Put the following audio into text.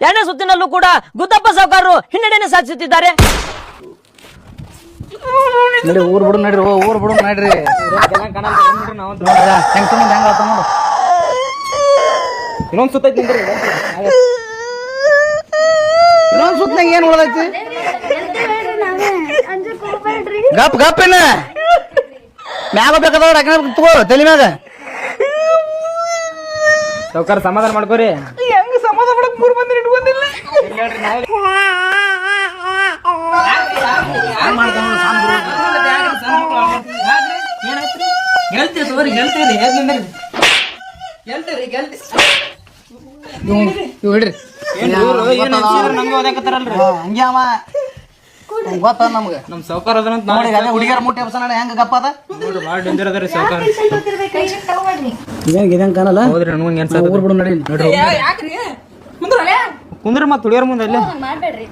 ಎರಡನೇ ಸುತ್ತಿನಲ್ಲೂ ಕೂಡ ಗುದ್ದಪ್ಪ ಸಾವುಕಾರರು ಹಿನ್ನಡೆಯನ್ನು ಸಾಧಿಸುತ್ತಿದ್ದಾರೆ. ನಡಿ ಊರ್ ಬಿಡು ನಡ್ರಿ ಊರ್ ಬಿಡು ನಡ್ರಿ ಇನ್ನೊಂದ್ ಸುತ್ತೈತಿ ಇನ್ನೊಂದ್ ಸುತ್ತನಾಗ ಏನ್ ಉಳ್ದೈತಿ ಗಪ್ ಗಪ್ಪಿನ ಮ್ಯಾಗ ಬೇಕಾದವ್ರ ತಗೋ ತಲೆ ಮ್ಯಾಗ ಸಾವುಕಾರ ಸಮಾಧಾನ ಮಾಡ್ಕೋರಿ. ಹೆಂಗ ಸಮಾಧಾನ ಮಾಡಕ್ ಮೂರ್ ಮಂದಿ ಇಟ್ಕೊಂಡಿಲ್ಲ ಹಿಡ್ರಿ ಹಂಗೆ ಅವ ಗೊತ್ತ ನಮ್ಗ ನಮ್ ಸಾವುಕಾರ ಹುಡುಗಿಯರ ಮುಟ್ಟಿ ಹಬ್ಸನ ಹೆಂಗ ಗಪ್ಪ ಅದ ಬಾಳ ಡೇಂಜರ್ ಅದ ರೀ ಸಾವುಕಾರ. ಇದಂಗ ಕಾಣಲ್ಲ ಹೌದ್ರಿ ನನಗೆ ಊರ್ ಬಿಡು ನಡಿ ಕುಂದ್ರ ಮತ್ ಹುಡುಗಿಯರ ಮುಂದೆ ಅಲ್ಲೇ ಮಾಡ್ಬೇಡ್ರಿ.